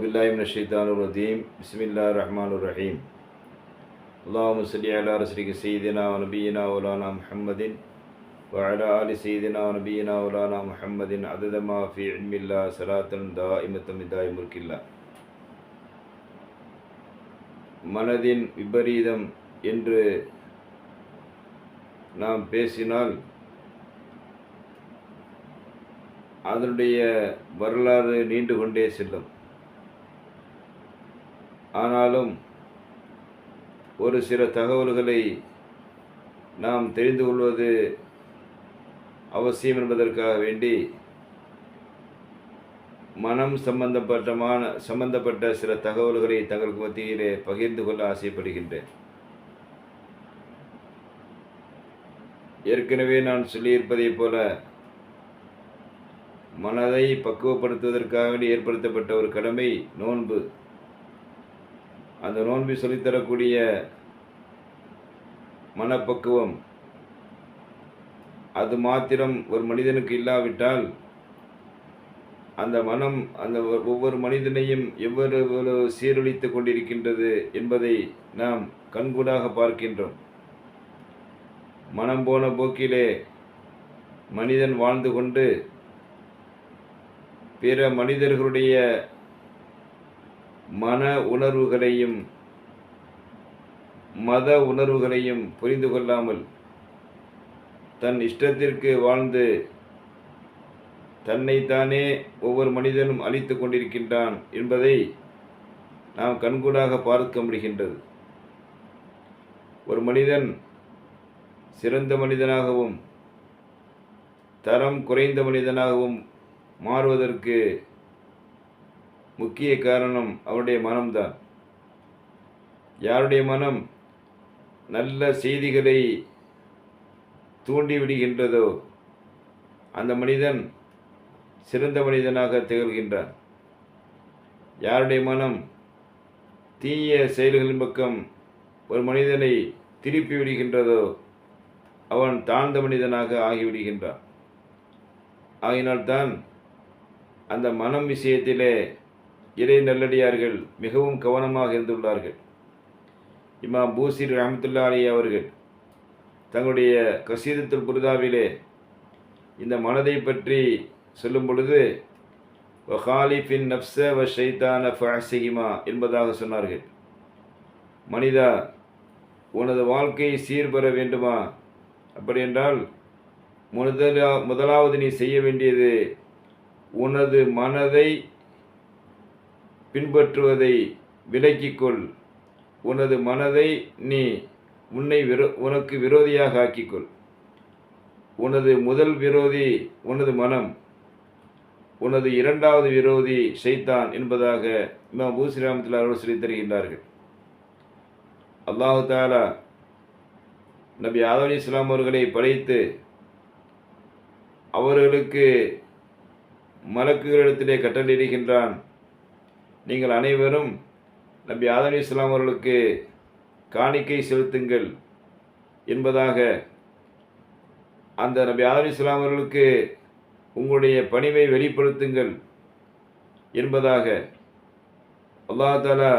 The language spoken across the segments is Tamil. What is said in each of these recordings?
बिल्लाहि मिनश्शैतानिर्रजीम बिस्मिल्लाहिर्रहमानिर्रहीम अल्लाहुम्मा सल्लि अला रसूलिका सय्यिदिना व नबियिना मौलाना मुहम्मदिन व अला आलि सय्यिदिना व नबियिना मौलाना मुहम्मदिन अदद मा फी इल्मिल्लाह सलातन दाइमतन बिदाइ मुल्किल्लाह. மனதின் விபரீதம் என்று நாம் பேசினால் அதனுடைய வரலாறு நீண்டு கொண்டே செல்லும். ஆனாலும் ஒரு சில தகவல்களை நாம் தெரிந்து கொள்வது அவசியம் என்பதற்காக வேண்டி மனம் சம்பந்தப்பட்ட சில தகவல்களை தங்களுக்கு மத்தியிலே பகிர்ந்து கொள்ள ஆசைப்படுகின்றேன். ஏற்கனவே நான் சொல்லியிருப்பதைப் போல மனதை பக்குவப்படுத்துவதற்காக வேண்டி ஏற்படுத்தப்பட்ட ஒரு கடமை நோன்பு. அந்த நோன்பு சொல்லித்தரக்கூடிய மனப்பக்குவம் அது மாத்திரம் ஒரு மனிதனுக்கு இல்லாவிட்டால் அந்த மனம் அந்த ஒவ்வொரு மனிதனையும் எவ்வளவு சீரழித்து கொண்டிருக்கின்றது என்பதை நாம் கண்கூடாக பார்க்கின்றோம். மனம் போன போக்கிலே மனிதன் வாழ்ந்து கொண்டு பிற மனிதர்களுடைய மன உணர்வுகளையும் மத உணர்வுகளையும் புரிந்து கொள்ளாமல் தன் இஷ்டத்திற்கு வாழ்ந்து தன்னைத்தானே ஒவ்வொரு மனிதனும் அழித்து கொண்டிருக்கின்றான் என்பதை நாம் கண்கூடாக பார்க்க முடிகின்றது. ஒரு மனிதன் சிறந்த மனிதனாகவும் தரம் குறைந்த மனிதனாகவும் மாறுவதற்கு முக்கிய காரணம் அவருடைய மனம்தான். யாருடைய மனம் நல்ல செய்திகளை தூண்டிவிடுகின்றதோ அந்த மனிதன் சிறந்த மனிதனாக திகழ்கின்றான். யாருடைய மனம் தீய செயல்களின் பக்கம் ஒரு மனிதனை திருப்பி விடுகின்றதோ அவன் தாழ்ந்த மனிதனாக ஆகிவிடுகின்றான். ஆகினால்தான் அந்த மனம் விஷயத்திலே இறை நல்லடியார்கள் மிகவும் கவனமாக இருந்துள்ளார்கள். இமாம் பூசிர் ரஹ்மத்துல்லாஹி அலைஹி அவர்கள் தங்களுடைய கசீதத்துல் புர்தாவிலே இந்த மனதை பற்றி சொல்லும் பொழுது வஹாலிஃபின் நஃப்ஸ வ ஷைத்தான ஃபஅஸிஹிமா என்பதாக சொன்னார்கள். மனிதா, உனது வாழ்க்கை சீர்பெற வேண்டுமா? அப்படி என்றால் முதலாவது நீ செய்ய வேண்டியது உனது மனதை பின்பற்றுவதை விலக்கிக்கொள். உனது மனதை நீ உனக்கு விரோதியாக ஆக்கிக்கொள். உனது முதல் விரோதி உனது மனம், உனது இரண்டாவது விரோதி ஷைத்தான் என்பதாக இமாம் பூசி ரஹ்மத்துல்லாஹி அவர்கள் சொல்லித் தருகின்றார்கள். அல்லாஹு தஆலா நபி ஆதம் அலைஹிஸ்ஸலாம் அவர்களை படைத்து அவர்களுக்கு மலக்குகளிடத்திலே கட்டளையிடுகின்றான், நீங்கள் அனைவரும் நபி ஆதம் அலைஹிஸ்ஸலாம் அவர்களுக்கு காணிக்கை செலுத்துங்கள் என்பதாக. அந்த நபி ஆதம் அலைஹிஸ்ஸலாம் அவர்களுக்கு உங்களுடைய பணிவை வெளிப்படுத்துங்கள் என்பதாக அல்லாஹ் தஆலா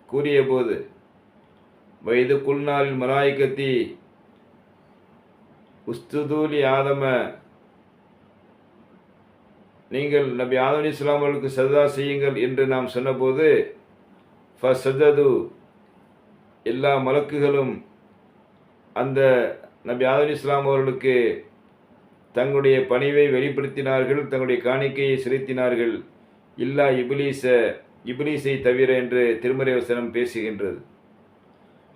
கூறிய போது வயது குல்நாளில் மலாயிகத்தி உஸ்துதூலி ஆதம, நீங்கள் நபி ஆதம் அலைஹிஸ்ஸலாம் அவர்களுக்கு சஜதா செய்யுங்கள் என்று நாம் சொன்னபோது ஃபஸஜது, எல்லா மலக்குகளும் அந்த நபி ஆதம் அலைஹிஸ்ஸலாம் அவர்களுக்கு தங்களுடைய பணிவை வெளிப்படுத்தினார்கள், தங்களுடைய காணிக்கையை செலுத்தினார்கள். இல்லா இப்லீஸை தவிர என்று திருமறை வசனம் பேசுகின்றது.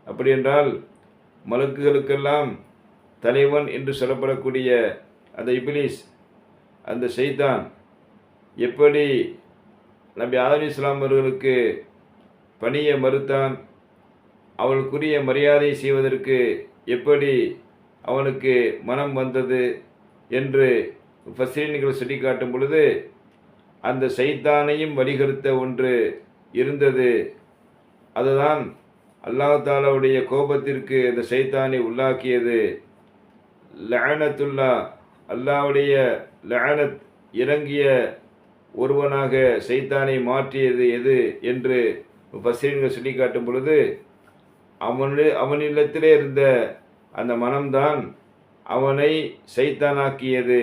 அப்படி என்றால் மலக்குகளுக்கெல்லாம் தலைவன் என்று சொல்லப்படக்கூடிய அந்த இப்லீஸ், அந்த ஷைத்தான் எப்படி நபி ஆதம் அலைஹிஸ்ஸலாம் அவர்களுக்கு பணியை மறுத்தான், அவளுக்குரிய மரியாதை செய்வதற்கு எப்படி அவனுக்கு மனம் வந்தது என்று ஃபஸ்ரீன்கள் சொல்லி காட்டும் பொழுது அந்த ஷைத்தானையும் வழிகெடுத்த ஒன்று இருந்தது. அதுதான் அல்லாஹ் தஆலாவுடைய கோபத்திற்கு அந்த ஷைத்தானை உள்ளாக்கியது. லஅனத்துல்லா, அல்லாஹ்வுடைய லஅனத் இறங்கிய ஒருவனாக சைத்தானை மாற்றியது எது என்று முஃபஸ்ஸிரீன்கள் சொல்லி காட்டும் பொழுது, அவனிடத்திலே இருந்த அந்த மனம்தான் அவனை சைத்தானாக்கியது.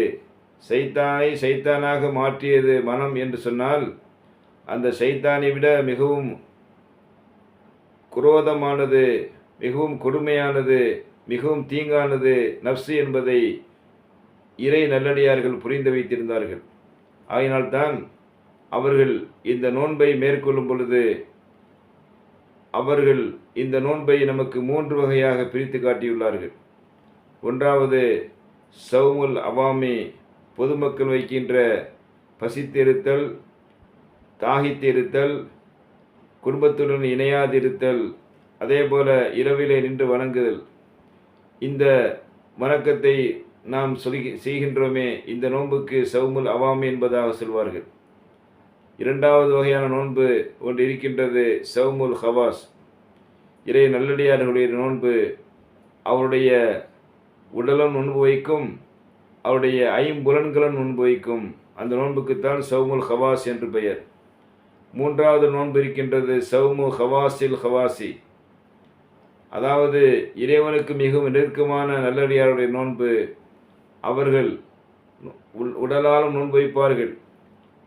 சைத்தானை சைத்தானாக மாற்றியது மனம் என்று சொன்னால், அந்த சைத்தானை விட மிகவும் குரோதமானது, மிகவும் கொடுமையானது, மிகவும் தீங்கானது நஃப்ஸு என்பதை இறை நல்லடியார்கள் புரிந்து வைத்திருந்தார்கள். ஆகையினால்தான் அவர்கள் இந்த நோன்பை மேற்கொள்ளும் பொழுது அவர்கள் இந்த நோன்பை நமக்கு 3 வகையாக பிரித்து காட்டியுள்ளார்கள். ஒன்றாவது சௌமுல் அவாமி, பொதுமக்கள் வைக்கின்ற பசித்திருத்தல், தாகித்திருத்தல், குடும்பத்துடன் இணையாதிருத்தல், அதே போல இரவிலே நின்று வணங்குதல். இந்த வணக்கத்தை நாம் செய்கின்றோமே, இந்த நோன்புக்கு சௌமுல் அவாமி என்பதாக சொல்வார்கள். இரண்டாவது வகையான நோன்பு ஒன்று இருக்கின்றது, சௌமுல் ஹவாஸ், இறை நல்லடியார்களுடைய நோன்பு. அவருடைய உடலும் நோன்பு வைக்கும், அவருடைய ஐம்புலன்களும் நோன்பு வைக்கும். அந்த நோன்புக்குத்தான் சௌமுல் ஹவாஸ் என்று பெயர். மூன்றாவது நோன்பு இருக்கின்றது, சௌமு ஹவாஸில் ஹவாசி, அதாவது இறைவனுக்கு மிகவும் நெருக்கமான நல்லடியாருடைய நோன்பு. அவர்கள் உடலாலும் நோன்பு வைப்பார்கள்,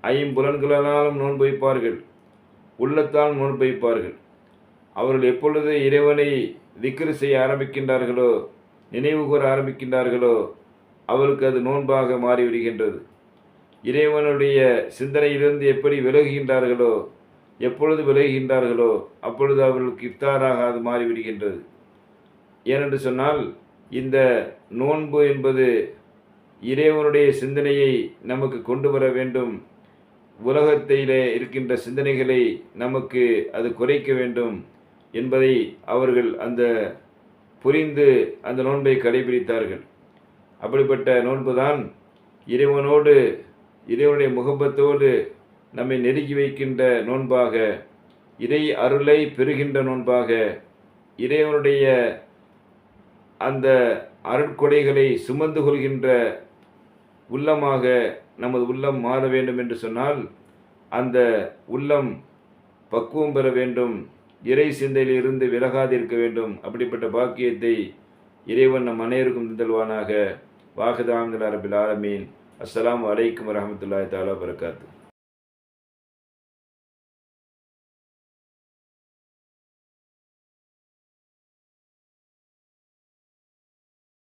ஐம்புலன்களாலும் நோன்பு வைப்பார்கள், உள்ளத்தால் நோன்பு வைப்பார்கள். அவர்கள் எப்பொழுது இறைவனை திக்ர் செய்ய ஆரம்பிக்கின்றார்களோ, நினைவு கூற ஆரம்பிக்கின்றார்களோ, அவருக்கு அது நோன்பாக மாறிவிடுகின்றது. இறைவனுடைய சிந்தனையிலிருந்து எப்படி விலகுகின்றார்களோ, எப்பொழுது விலகுகின்றார்களோ அப்பொழுது அவர்களுக்கு இஃப்தாராக அது மாறிவிடுகின்றது. ஏனென்று சொன்னால், இந்த நோன்பு என்பது இறைவனுடைய சிந்தனையை நமக்கு கொண்டு வர வேண்டும். உலகத்திலே இருக்கின்ற சிந்தனைகளை நமக்கு அது குறைக்க வேண்டும் என்பதை அவர்கள் புரிந்து அந்த நோன்பை கடைபிடித்தார்கள். அப்படிப்பட்ட நோன்புதான் இறைவனோடு, இறைவனுடைய முகப்பத்தோடு நம்மை நெருங்கி வைக்கின்ற நோன்பாக, இறை அருளை பெறுகின்ற நோன்பாக, இறைவனுடைய அந்த அருட்கொடைகளை சுமந்து கொள்கின்ற உள்ளமாக நமது உள்ளம் மாற வேண்டும் என்று சொன்னால், அந்த உள்ளம் பக்குவம் பெற வேண்டும், இறை சிந்தையிலிருந்து விலகாதிருக்க வேண்டும். அப்படிப்பட்ட பாக்கியத்தை இறைவன் நம் அனைவருக்கும் தந்தல்வானாக. வாஹிது அல்ஹம்துலில்லாஹி ரப்பில் ஆலமீன். அஸ்ஸலாமு அலைக்கும் வரஹ்மத்துல்லாஹி தஆலா வபரகாத்துஹு.